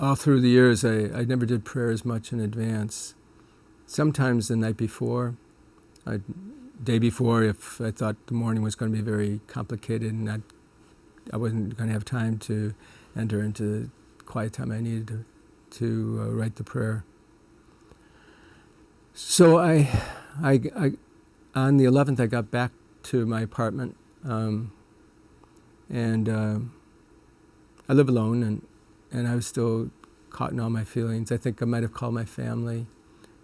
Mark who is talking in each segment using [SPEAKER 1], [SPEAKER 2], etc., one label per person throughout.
[SPEAKER 1] all through the years, I never did prayer as much in advance. Sometimes the night before, day before, if I thought the morning was going to be very complicated and I wasn't going to have time to enter into the quiet time I needed to write the prayer. So I on the 11th, I got back to my apartment, and I live alone, and I was still caught in all my feelings. I think I might have called my family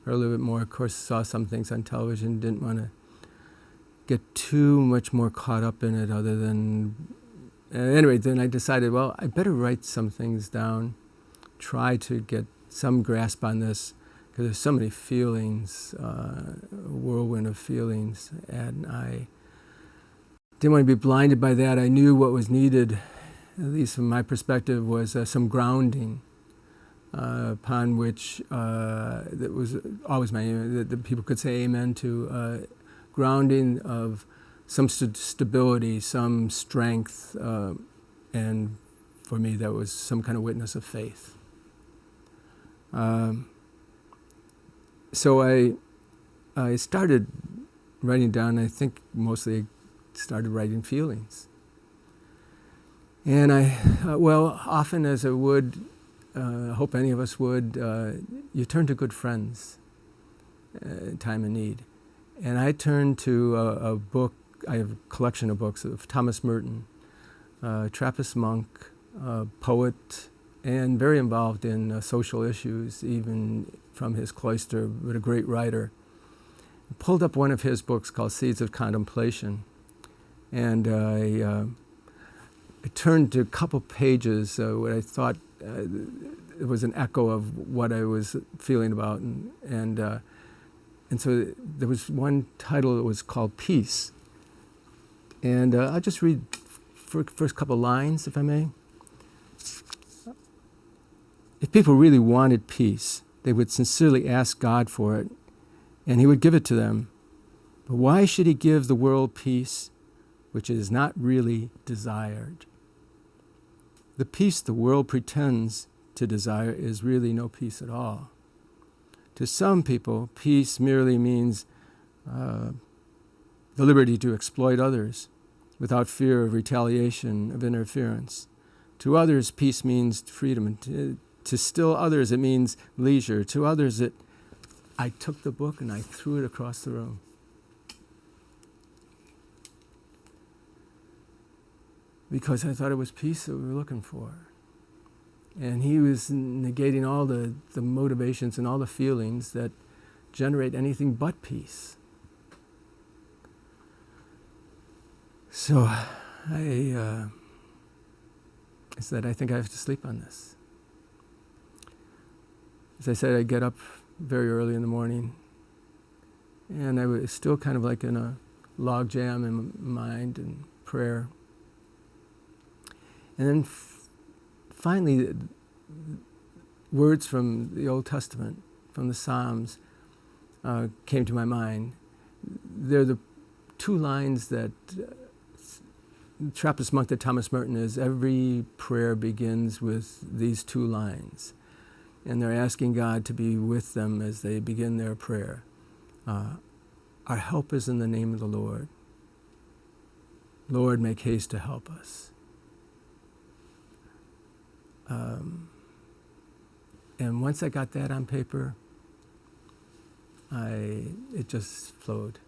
[SPEAKER 1] or a little bit more. Of course, saw some things on television, didn't want to get too much more caught up in it other than... anyway, then I decided, well, I better write some things down, try to get some grasp on this, because there's so many feelings, a whirlwind of feelings, and I didn't want to be blinded by that. I knew what was needed, at least from my perspective, was some grounding upon which that was always my aim, that people could say amen to, grounding of some stability, some strength, and for me that was some kind of witness of faith. So I started writing down, I think mostly started writing feelings. And often as I would, hope any of us would, you turn to good friends in time of need. And I turned to a book, I have a collection of books of Thomas Merton, Trappist monk, poet, and very involved in social issues, even from his cloister, but a great writer. I pulled up one of his books called Seeds of Contemplation, and I turned to a couple pages what I thought it was an echo of what I was feeling about, and so there was one title that was called Peace, and I'll just read first couple lines, if I may. If people really wanted peace, they would sincerely ask God for it, and He would give it to them. But why should He give the world peace, which is not really desired? The peace the world pretends to desire is really no peace at all. To some people, peace merely means the liberty to exploit others without fear of retaliation, of interference. To others, peace means freedom. To still others, it means leisure. To others, I took the book and I threw it across the room. Because I thought it was peace that we were looking for. And he was negating all the motivations and all the feelings that generate anything but peace. So I said, I think I have to sleep on this. As I said, I get up very early in the morning, and I was still kind of like in a log jam in mind and prayer. And then finally, words from the Old Testament, from the Psalms, came to my mind. They're the two lines that the Trappist monk that Thomas Merton is. Every prayer begins with these two lines. And they're asking God to be with them as they begin their prayer. Our help is in the name of the Lord. Lord, make haste to help us. And once I got that on paper, it just flowed.